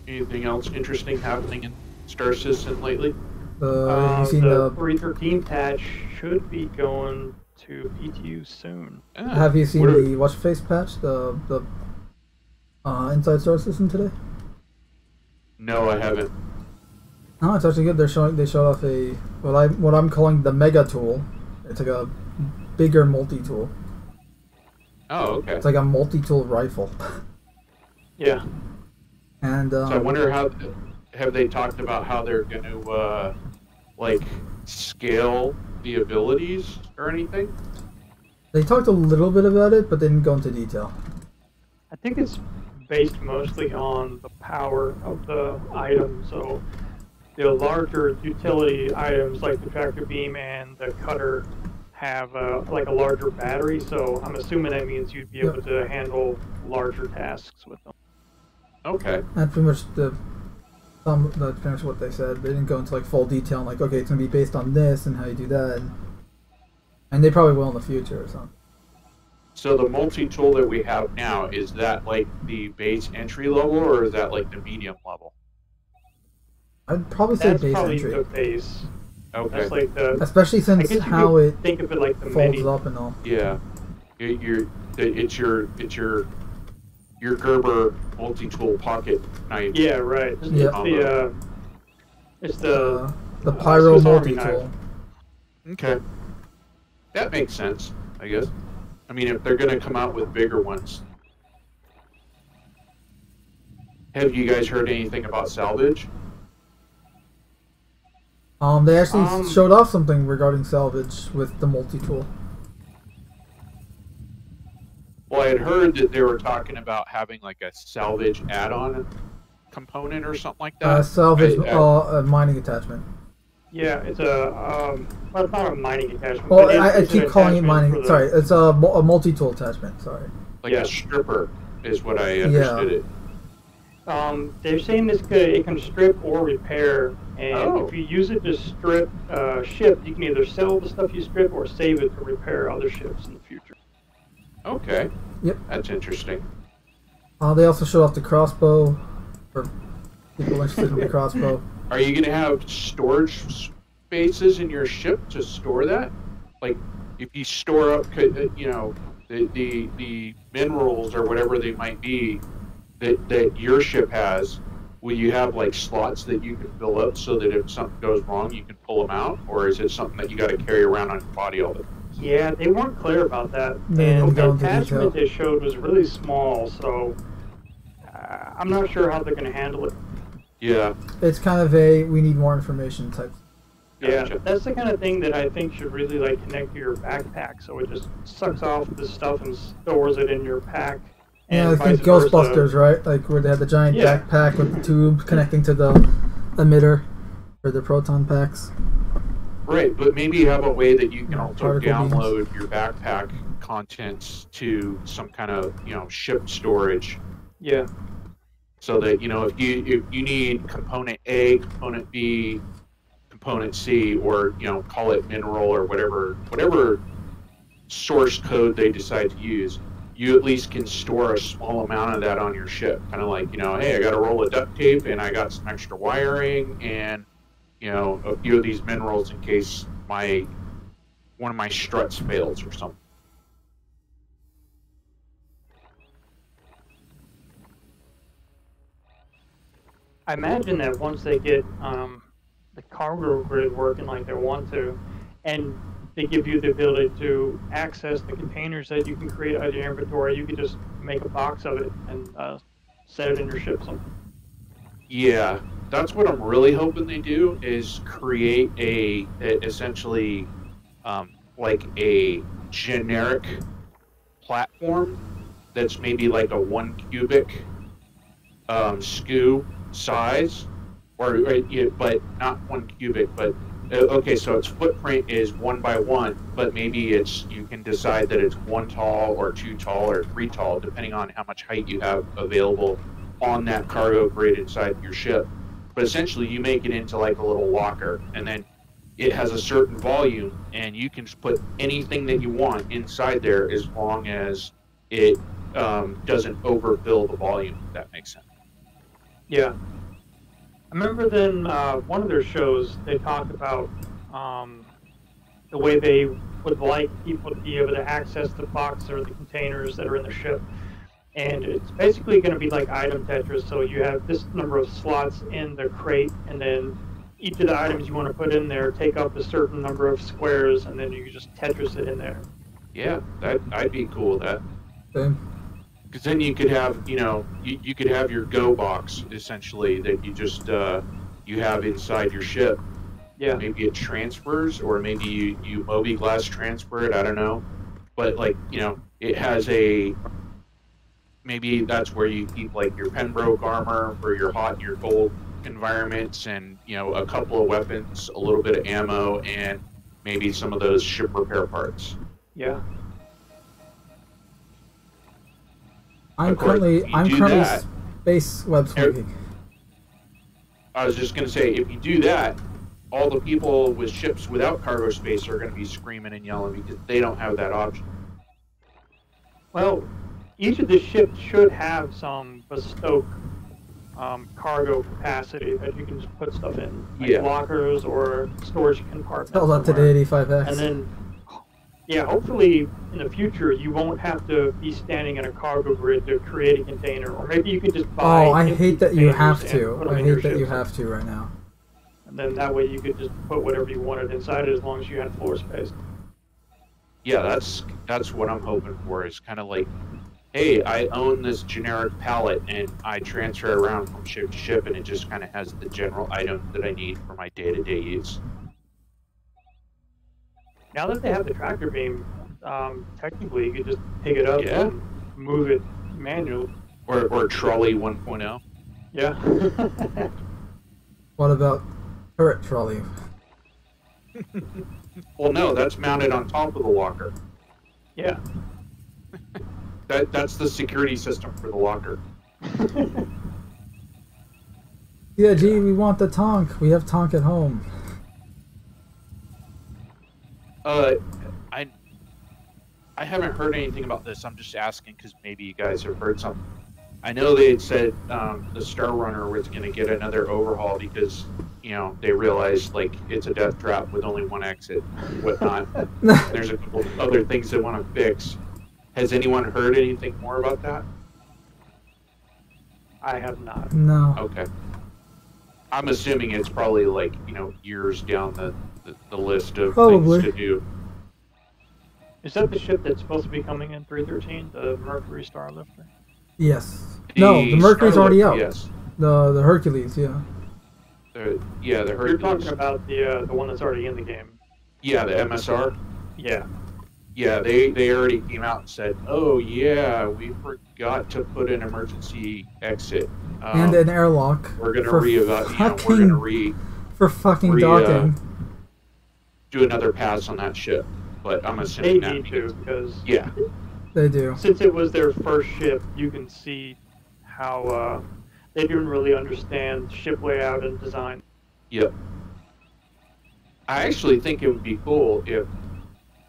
Anything else interesting happening in Star Citizen lately? Have you seen The 3.13 patch should be going to PTU soon. Have you seen the watch face patch? The Inside Star System today? No, I haven't. Oh, it's actually good. They showed off a what I'm calling the mega tool. It's like a bigger multi-tool. Oh, okay. It's like a multi-tool rifle. Yeah. And so I wonder have they talked about how they're going to like scale the abilities or anything? They talked a little bit about it, but they didn't go into detail. I think it's based mostly on the power of the item. So the larger utility items like the tractor beam and the cutter have like a larger battery. So I'm assuming that means you'd be able to handle larger tasks with them. Okay. That's pretty much that's pretty much what they said. They didn't go into like full detail, like okay, it's gonna be based on this and how you do that, and they probably will in the future or something. So the multi-tool that we have now, is that like the base entry level, or is that like the medium level? I'd probably say That's base probably entry. The base. Okay. That's like the. Especially since how it think of it like the folds mini. up and all. Yeah. It's your Gerber multi-tool pocket knife. Yeah, right. Yeah. It's the Pyro multi-tool. Okay. That makes sense, I guess. I mean, if they're going to come out with bigger ones. Have you guys heard anything about salvage? They actually showed off something regarding salvage with the multi-tool. Well, I had heard that they were talking about having like a salvage add-on component or something like that. Salvage a mining attachment. Yeah, it's well, it's not a mining attachment. Well, I keep calling it mining. Sorry, it's a multi-tool attachment. Sorry. Like a stripper is what I understood it. They're saying it can strip or repair, and if you use it to strip ship, you can either sell the stuff you strip or save it to repair other ships in the future. Okay. Yep. That's interesting. They also showed off the crossbow for people interested in the crossbow. Are you going to have storage spaces in your ship to store that? Like, if you store up, you know, the minerals or whatever they might be that your ship has, will you have like slots that you can fill up so that if something goes wrong, you can pull them out, or is it something that you got to carry around on your body all the time? Yeah, they weren't clear about that. And the attachment they showed was really small, so I'm not sure how they're going to handle it. Yeah. It's kind of a we need more information type. Yeah, that's the kind of thing that I think should really like connect to your backpack, so it just sucks off the stuff and stores it in your pack. Yeah, I think Ghostbusters, right? Like where they had the giant backpack with the tube connecting to the emitter for the proton packs. Right, but maybe you have a way that you can also download your backpack contents to some kind of, you know, ship storage. Yeah. So that, you know, if you need component A, component B, component C, or, you know, call it mineral or whatever source code they decide to use, you at least can store a small amount of that on your ship. Kind of like, you know, hey, I got a roll of duct tape and I got some extra wiring and, you know, a few of these minerals in case one of my struts fails or something. I imagine that once they get the cargo grid working like they want to, and they give you the ability to access the containers that you can create out of your inventory, you can just make a box of it and set it in your ship something. Yeah, that's what I'm really hoping they do, is create essentially like a generic platform that's maybe like a 1 cubic SKU size, but not 1 cubic, but okay, so its footprint is 1 by 1, but maybe you can decide that it's 1 tall or 2 tall or 3 tall, depending on how much height you have available on that cargo grid inside your ship. But essentially you make it into like a little locker, and then it has a certain volume, and you can put anything that you want inside there as long as it doesn't overfill the volume, if that makes sense. Yeah. I remember then one of their shows, they talked about the way they would like people to be able to access the box or the containers that are in the ship. And it's basically going to be like item Tetris. So you have this number of slots in the crate, and then each of the items you want to put in there take up a certain number of squares, and then you can just Tetris it in there. Yeah, I'd be cool with that. Same. Because then you could have, you know, you could have your Go box, essentially, that you just, you have inside your ship. Yeah. Maybe it transfers, or maybe you Moby Glass transfer it, I don't know. But, like, you know, it has a... Maybe that's where you keep, like, your Pembroke armor for your hot and your cold environments, and, you know, a couple of weapons, a little bit of ammo, and maybe some of those ship repair parts. Yeah. I'm currently space web swinging. I was just going to say, if you do that, all the people with ships without cargo space are going to be screaming and yelling because they don't have that option. Well, each of the ships should have some bespoke cargo capacity that you can just put stuff in, like lockers or storage compartments. Tell that to the 85X. And then, yeah, hopefully in the future you won't have to be standing in a cargo grid to create a container, or maybe you can just buy. Oh, I hate that you have to. I hate that you have to right now. And then that way you could just put whatever you wanted inside it as long as you had floor space. Yeah, that's what I'm hoping for. Is kind of like, hey, I own this generic pallet and I transfer around from ship to ship, and it just kind of has the general items that I need for my day-to-day use. Now that they have the tractor beam, technically you could just pick it up and move it manually. Or trolley 1.0. Yeah. What about turret trolley? Well, no, that's mounted on top of the locker. Yeah. That's the security system for the locker. Yeah, gee, we want the Tonk. We have Tonk at home. I haven't heard anything about this. I'm just asking because maybe you guys have heard something. I know they had said the Star Runner was going to get another overhaul because, you know, they realized, like, it's a death trap with only one exit and whatnot. There's a couple other things they want to fix. Has anyone heard anything more about that? I have not. No. Okay. I'm assuming it's probably, like, you know, years down the list of things to do. Is that the ship that's supposed to be coming in 313, the Mercury Starlifter? Yes. No, the Mercury's already out. Yes. The Hercules, yeah. The Hercules. You're talking about the one that's already in the game. Yeah, the MSR. Yeah. Yeah, they already came out and said, oh yeah, we forgot to put an emergency exit. And an airlock. We're gonna reevaluate. For fucking docking. Do another pass on that ship, but I'm assuming they need to, because they do. Since it was their first ship, you can see how they didn't really understand ship layout and design. Yep. I actually think it would be cool if,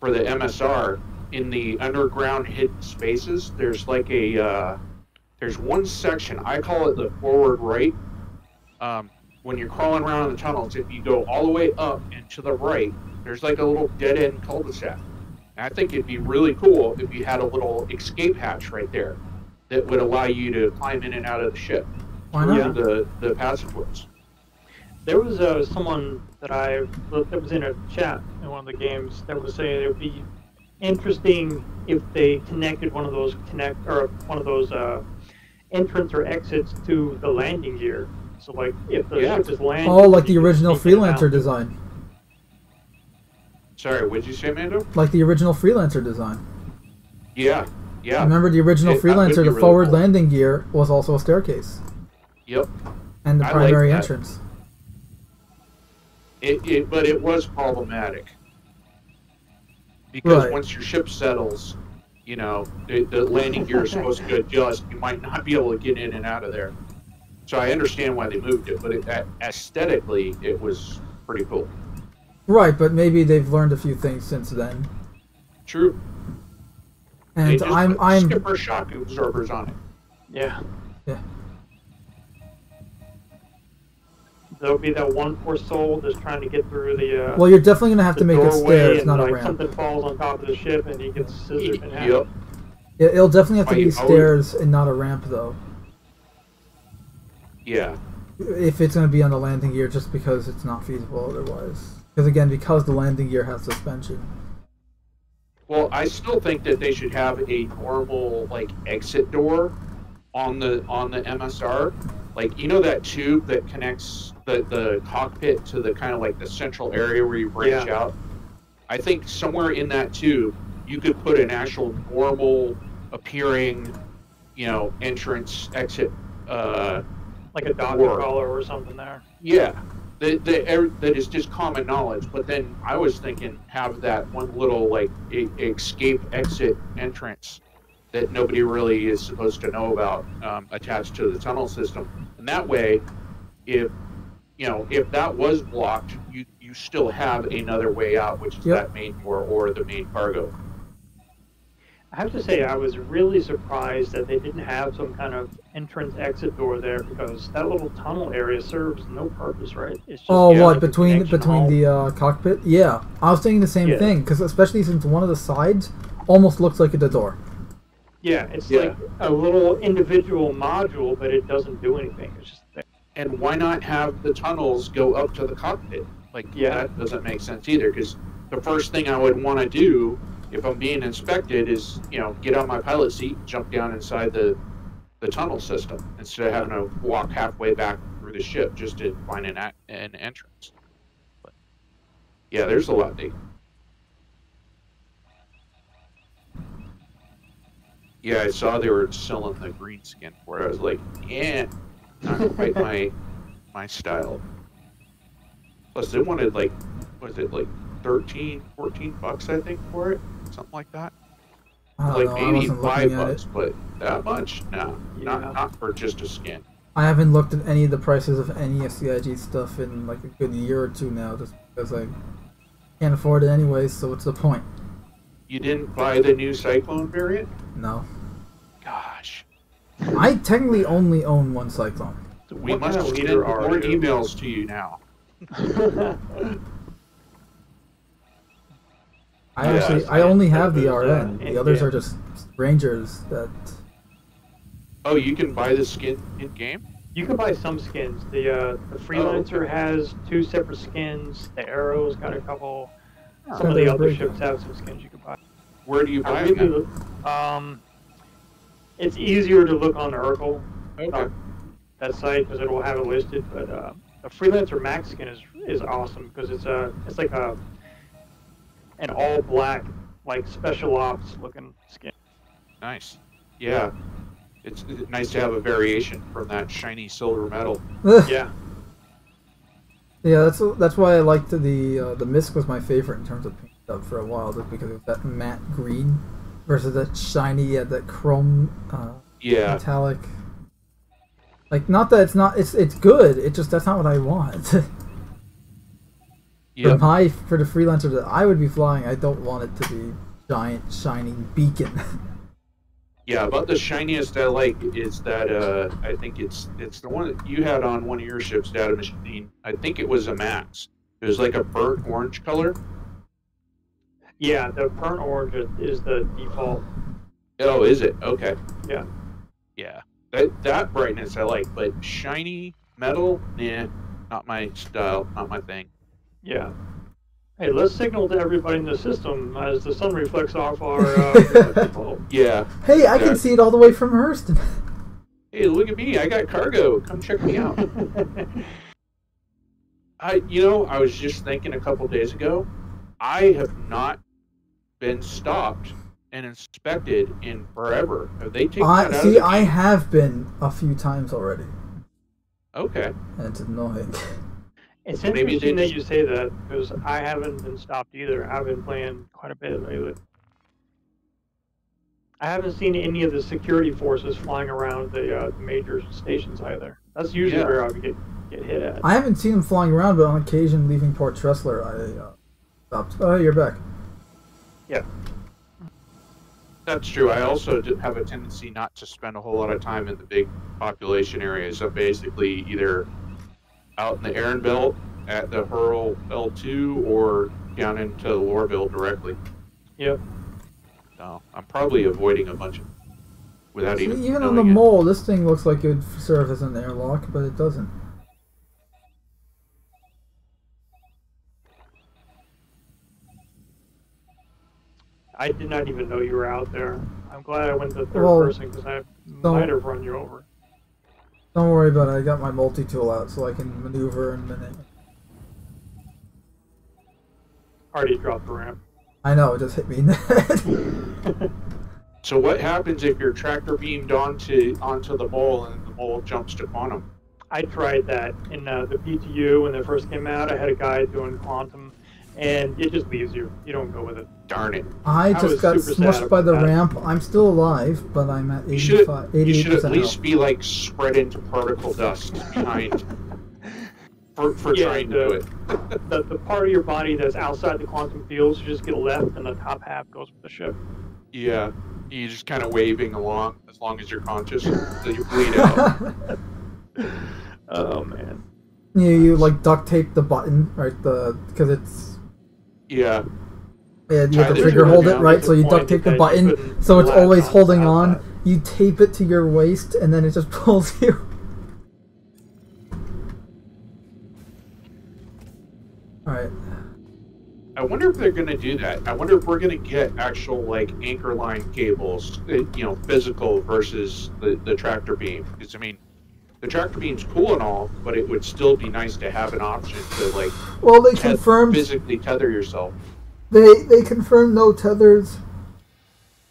for the MSR, in the underground hidden spaces, there's like there's one section, I call it the forward right. When you're crawling around in the tunnels, if you go all the way up and to the right, there's like a little dead-end cul-de-sac. And I think it'd be really cool if you had a little escape hatch right there that would allow you to climb in and out of the ship. Why not? The passageways. There was someone that was in a chat in one of the games that was saying it would be interesting if they connected one of those entrance or exits to the landing gear. So like if the ship is landing. Oh, like the original Freelancer design. Sorry, what'd you say, Mando? Like the original Freelancer design. Yeah. Remember the original Freelancer, the forward landing gear was also a staircase. Yep. And the primary entrance. But it was problematic. Because once your ship settles, you know, the landing gear is supposed to adjust. You might not be able to get in and out of there. So I understand why they moved it, but aesthetically, it was pretty cool. Right, but maybe they've learned a few things since then. True. And I'm skipper shock absorbers on it. Yeah. there'll be that one poor soul that's trying to get through the Well, you're definitely gonna have to make it doorway, stairs, and not a like ramp. something falls on top of the ship and he gets scissored in half. Yep. It'll definitely have to be I stairs and not a ramp, though. Yeah. If it's gonna be on the landing gear, just because it's not feasible otherwise. Because again, because the landing gear has suspension. Well, I still think that they should have a normal like exit door on the MSR. Like, you know that tube that connects the cockpit to the kind of like the central area where you branch out? I think somewhere in that tube you could put an actual normal appearing, you know, entrance exit Like a dog collar or something there. Yeah. That is just common knowledge, but then I was thinking have that one little like escape exit entrance that nobody really is supposed to know about attached to the tunnel system, and that way, if that was blocked, you still have another way out, which is that main door or the main cargo. I have to say, I was really surprised that they didn't have some kind of entrance-exit door there, because that little tunnel area serves no purpose, right? It's just, what, between the cockpit? Yeah, I was thinking the same thing, because especially since one of the sides almost looks like it's a door. Yeah, it's like a little individual module, but it doesn't do anything. It's just there. And why not have the tunnels go up to the cockpit? Like, that doesn't make sense either, because the first thing I would want to do if I'm being inspected is, get on my pilot seat and jump down inside the tunnel system instead of having to walk halfway back through the ship just to find an entrance. But, yeah, there's a lot there. Yeah, I saw they were selling the green skin for it. I was like, yeah, not quite my style. Plus, they wanted like, was it like $13, $14 I think for it? Something like that. Like maybe $5, but that much? No, not for just a skin. I haven't looked at any of the prices of any SCIG stuff in like a good year or two now, just because I can't afford it anyways. So what's the point? You didn't buy the new Cyclone variant? No. Gosh. I technically only own one Cyclone. We must send more emails to you now. I only have the RN. The others are just Rangers that... Oh, you can buy the skin in-game? You can buy some skins. The Freelancer has 2 separate skins. The Arrow's got a couple. Some of the other ships have some skins you can buy. Where do you buy them? It's easier to look on Urkel, that site, because it will have it listed. But the Freelancer Max skin is awesome, because it's like an all black, like special ops looking skin. Nice. Yeah. It's nice to have a variation from that shiny silver metal. Yeah. Yeah, that's why I liked the Misk was my favorite in terms of paint job for a while, just because of that matte green versus that shiny, that chrome metallic. Like, not that it's good. It just that's not what I want. For the Freelancer that I would be flying, I don't want it to be giant shining beacon. Yeah, about the shiniest I like is that I think it's the one that you had on one of your ships, Data Machine. I think it was a Max. It was like a burnt orange color. Yeah, the burnt orange is the default. Oh, is it? Okay. Yeah. Yeah. That brightness I like, but shiny metal, nah, not my style, not my thing. Yeah. Hey, let's signal to everybody in the system as the sun reflects off our Yeah. Hey, I can see it all the way from Hurston. Hey, look at me. I got cargo. Come check me out. I was just thinking a couple days ago, I have not been stopped and inspected in forever. Have they taken that out? See, I have been a few times already. Okay. And it's annoying. It's interesting that you say that, because I haven't been stopped either. I've been playing quite a bit lately. I haven't seen any of the security forces flying around the major stations either. That's usually where I would get hit at. I haven't seen them flying around, but on occasion leaving Port Tressler, I stopped. Oh, you're back. Yeah. That's true. I also have a tendency not to spend a whole lot of time in the big population areas. So basically either out in the Aaron Belt at the Hurl L2 or down into Lorville directly. Yep. So I'm probably avoiding a bunch of without See, even even on the knowing it. mole, this thing looks like it would serve as an airlock, but it doesn't. I did not even know you were out there. I'm glad I went to third Well, person because I might have run you over. Don't worry about it. I got my multi-tool out so I can maneuver and minute. Already dropped the ramp. I know, it just hit me in the head. So what happens if you're tractor beamed onto the mole and the mole jumps to quantum? I tried that in the PTU when it first came out. I had a guy doing quantum, and it just leaves you. You don't go with it. Darn it. I just got smushed by the ramp. I'm still alive, but I'm at 85, 88%. You should at least be like spread into particle dust behind for trying to do it. the part of your body that's outside the quantum fields, you just get left, and the top half goes with the ship. Yeah. You're just kind of waving along as long as you're conscious, so you bleed out. Oh man. You like duct tape the button, right? Because it's Yeah. Yeah, you have to trigger hold it, right? So you duct tape the button, so it's always holding on. You tape it to your waist, and then it just pulls you. Alright. I wonder if they're going to do that. I wonder if we're going to get actual, like, anchor line cables, you know, physical versus the tractor beam. Because, I mean, the tractor beam's cool and all, but it would still be nice to have an option to, like, well, they confirmed physically tether yourself. They confirmed no tethers.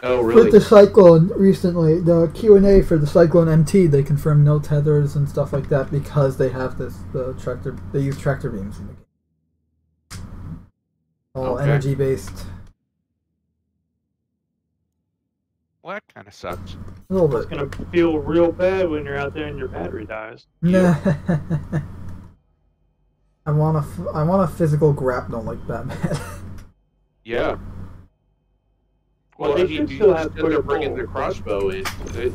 Oh, really? With the Cyclone recently, the Q&A for the Cyclone MT, they confirmed no tethers and stuff like that because they have they use tractor beams in the game. All energy based. Well, that kind of sucks. A little bit. It's gonna feel real bad when you're out there and your battery dies. Nah. I want a physical grapnel like Batman. Yeah. Well, they should still have they're bringing the crossbow in.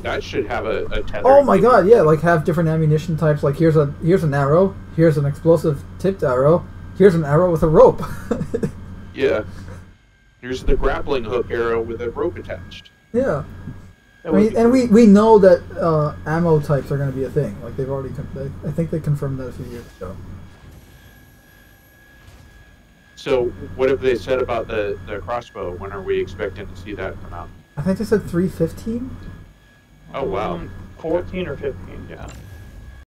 That should have a tether. Oh my god, yeah, like have different ammunition types. Like here's an arrow, here's an explosive tipped arrow, here's an arrow with a rope. Yeah. Here's the grappling hook arrow with a rope attached. Yeah. I mean, and we know that ammo types are going to be a thing. Like they've already, I think they confirmed that a few years ago. So what have they said about the crossbow? When are we expecting to see that come out? I think they said 315. Oh wow. 14 or 15, yeah.